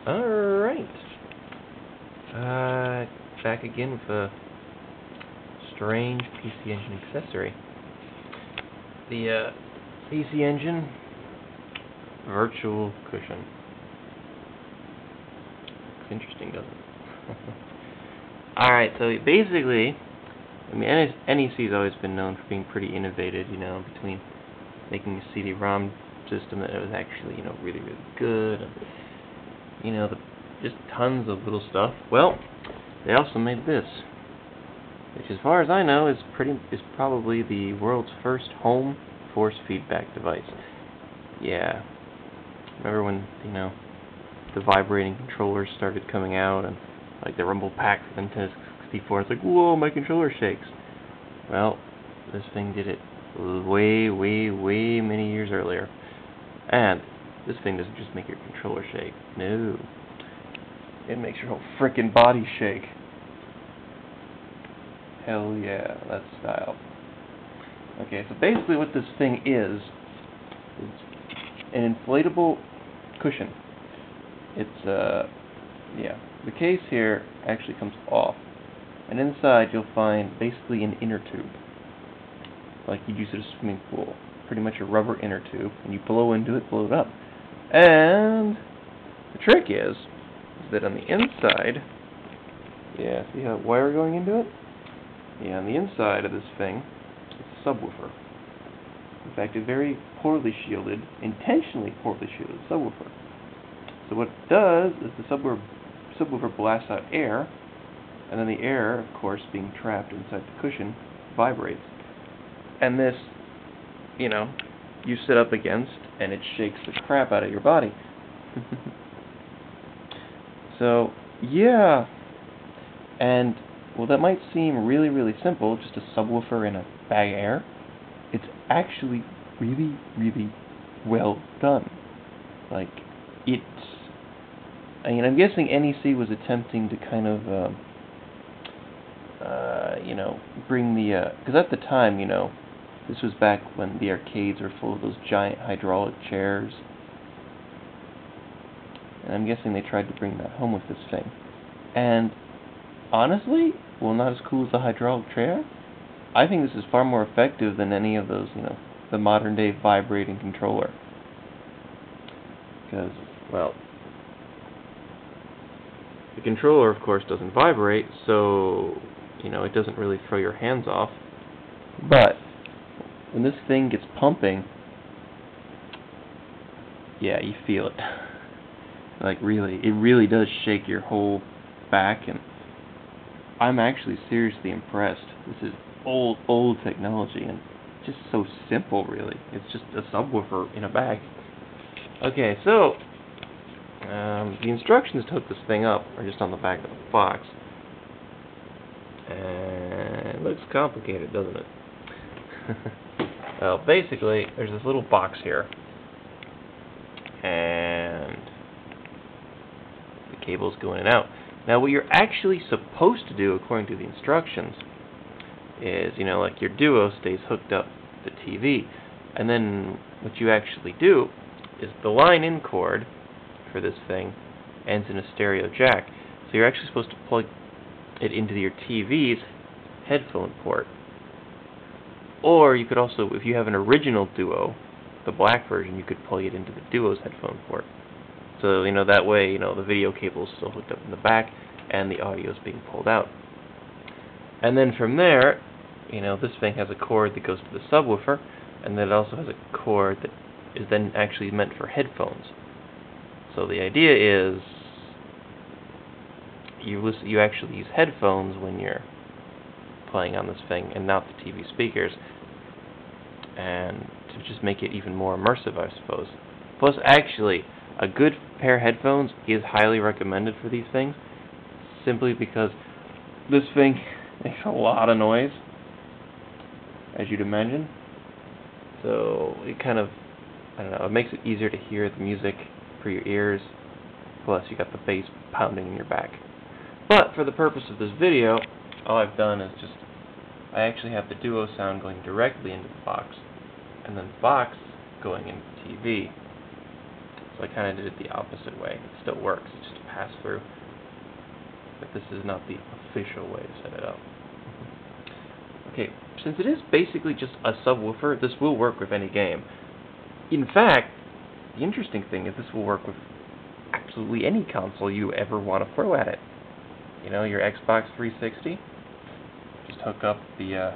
Alright. Back again with a strange PC Engine accessory. The PC Engine virtual cushion. It's interesting, doesn't it? Alright, so basically, I mean, NEC has always been known for being pretty innovative, between making a CD-ROM system that was actually, really, really good, and, just tons of little stuff. Well, they also made this, which, as far as I know, is probably the world's first home force feedback device. Yeah, remember when the vibrating controllers started coming out, and like the Rumble Pack for the Nintendo 64? It's like, whoa, my controller shakes. Well, this thing did it way, way, way many years earlier. And this thing doesn't just make your controller shake. No. It makes your whole frickin' body shake. Hell yeah, that's style. Okay, so basically what this thing is an inflatable cushion. It's, yeah. The case here actually comes off. And inside you'll find basically an inner tube. Like you'd use at a swimming pool. Pretty much a rubber inner tube. And you blow into it, blow it up. And the trick is that on the inside, yeah, see how wire going into it? Yeah, on the inside of this thing, it's a subwoofer. In fact, a very poorly shielded, intentionally poorly shielded subwoofer. So what it does is the subwoofer blasts out air, and then the air, of course, being trapped inside the cushion, vibrates. And this, you sit up against, and it shakes the crap out of your body. So, yeah. And, well, that might seem really, really simple, just a subwoofer in a bag of air. It's actually really, really well done. Like, I'm guessing NEC was attempting to kind of, bring the, because at the time, this was back when the arcades were full of those giant hydraulic chairs. And I'm guessing they tried to bring that home with this thing. And, honestly, well, not as cool as the hydraulic chair. I think this is far more effective than any of those, the modern-day vibrating controller. Because, well, the controller, of course, doesn't vibrate, so, it doesn't really throw your hands off. But when this thing gets pumping, yeah, you feel it. Like, really, it really does shake your whole back, and I'm actually seriously impressed. This is old technology, and just so simple, really. It's just a subwoofer in a bag. Okay, so the instructions to hook this thing up are just on the back of the box. And it looks complicated, doesn't it? Well, basically, there's this little box here. And the cables go in and out. Now, what you're actually supposed to do, according to the instructions, is, like your Duo stays hooked up to the TV. And then what you actually do is the line-in cord for this thing ends in a stereo jack. So you're actually supposed to plug it into your TV's headphone port. Or you could also, if you have an original Duo, the black version, you could plug it into the Duo's headphone port. So, that way, the video cable is still hooked up in the back, and the audio is being pulled out. And then from there, this thing has a cord that goes to the subwoofer, and then it also has a cord that is then actually meant for headphones. So the idea is you actually use headphones when you're playing on this thing, and not the TV speakers, and to just make it even more immersive, I suppose. Plus, actually, a good pair of headphones is highly recommended for these things, simply because this thing makes a lot of noise, as you'd imagine. So it kind of, it makes it easier to hear the music for your ears. Plus, you got the bass pounding in your back. But for the purpose of this video, all I've done is I actually have the Duo sound going directly into the box, and then the box going into the TV. So I kind of did it the opposite way. It still works, it's just a pass-through. But this is not the official way to set it up. Okay, since it is basically just a subwoofer, this will work with any game. In fact, the interesting thing is this will work with absolutely any console you ever want to throw at it. You know, your Xbox 360, just hook up the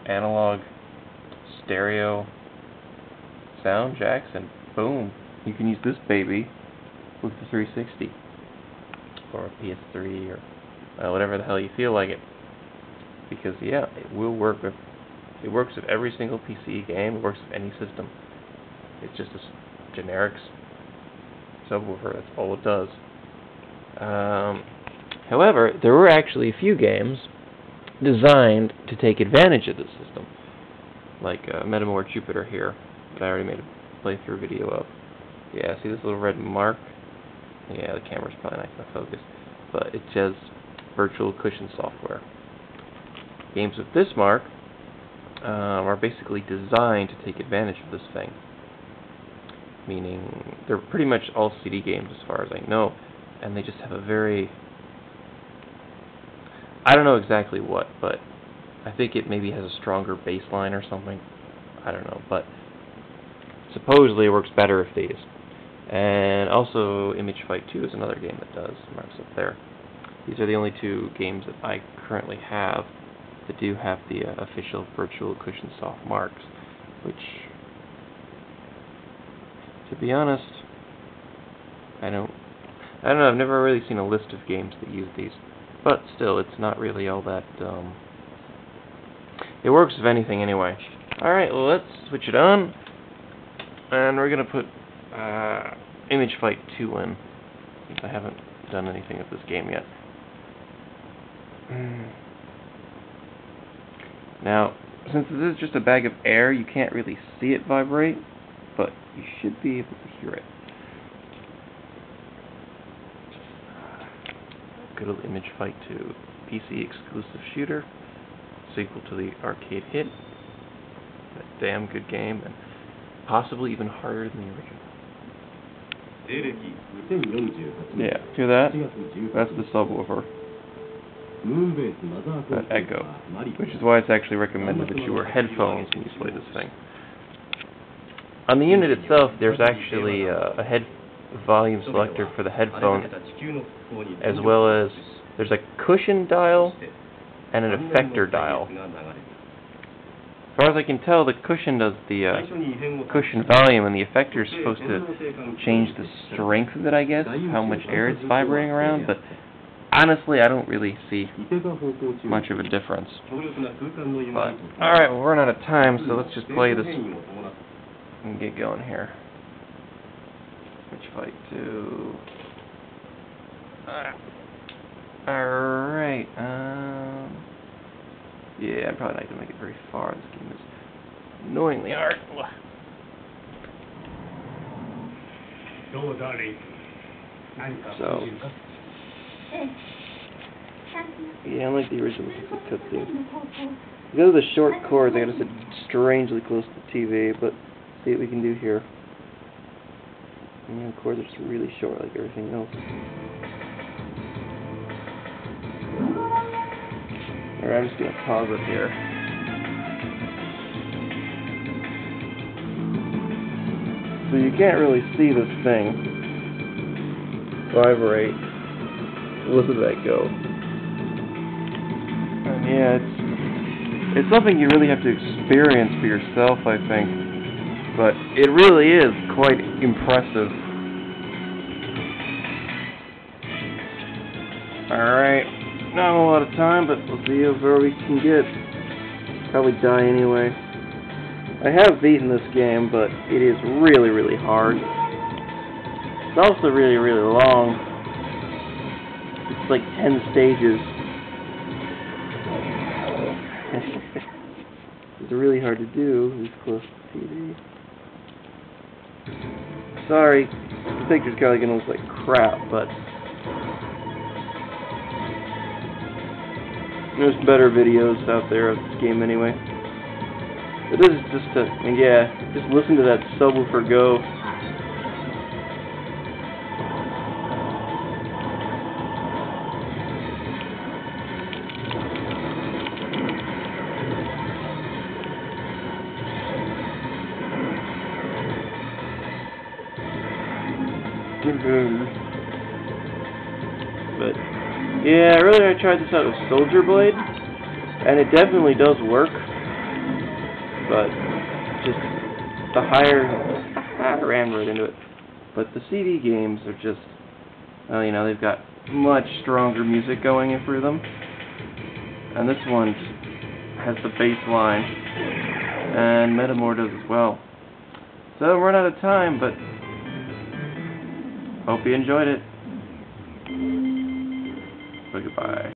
analog stereo sound jacks and boom, you can use this baby with the 360 or a PS3 or whatever the hell you feel like it. Because yeah, it works with every single PC game, it works with any system. It's just a generic subwoofer, that's all it does. However, there were actually a few games designed to take advantage of this system. Like Metamore Jupiter here, that I already made a playthrough video of. Yeah, see this little red mark? Yeah, the camera's probably not going to focus. But it says Virtual Cushion Software. Games with this mark are basically designed to take advantage of this thing. Meaning, they're pretty much all CD games as far as I know, and they just have a very... I don't know exactly what, but I think it maybe has a stronger bass line or something. I don't know, but supposedly it works better with these. And also, Image Fight 2 is another game that does, marks up there. These are the only two games that I currently have that do have the official Virtual Cushion Soft marks, which, to be honest, I don't know, I've never really seen a list of games that use these, but still, it's not really all that, it works with anything anyway. Alright, well, let's switch it on, and we're going to put Image Fight 2 in, since I haven't done anything with this game yet. Now, since this is just a bag of air, you can't really see it vibrate, but you should be able to hear it. Good old Image Fight 2, PC exclusive shooter, sequel to the arcade hit. A damn good game, and possibly even harder than the original. Yeah, hear that? That's the subwoofer. That echo. Which is why it's actually recommended that you wear headphones when you play this thing. On the unit itself, there's actually a head volume selector for the headphone, as well as there's a cushion dial and an effector dial. As far as I can tell, the cushion does the cushion volume, and the effector is supposed to change the strength of it, I guess, how much air it's vibrating around, but honestly, I don't really see much of a difference. But, alright, well, we're running out of time, so let's just play this and get going here. Image Fight 2. Alright, yeah, I'm probably not going to make it very far. This game is annoyingly hard. So, yeah, unlike the original cutscene. Because of the short cords, I gotta sit strangely close to the TV, but see what we can do here. And the cords are just really short like everything else. Alright, I'm just gonna pause it here. So you can't really see this thing vibrate. Listen to that go. And yeah, it's something you really have to experience for yourself, I think. But it really is quite impressive. Alright. Not a lot of time, but we'll see how far we can get. Probably die anyway. I have beaten this game, but it is really, really hard. It's also really, really long. It's like 10 stages. It's really hard to do this close to TV. Sorry, the picture's probably gonna look like crap, but there's better videos out there of this game anyway. But this is just just listen to that subwoofer go. But yeah, earlier I tried this out with Soldier Blade, and it definitely does work. But just the higher I ran right into it. But the CD games are just, well, you know, they've got much stronger music going in through them, and this one has the bass line, and Metamore does as well. So we're run out of time, but hope you enjoyed it.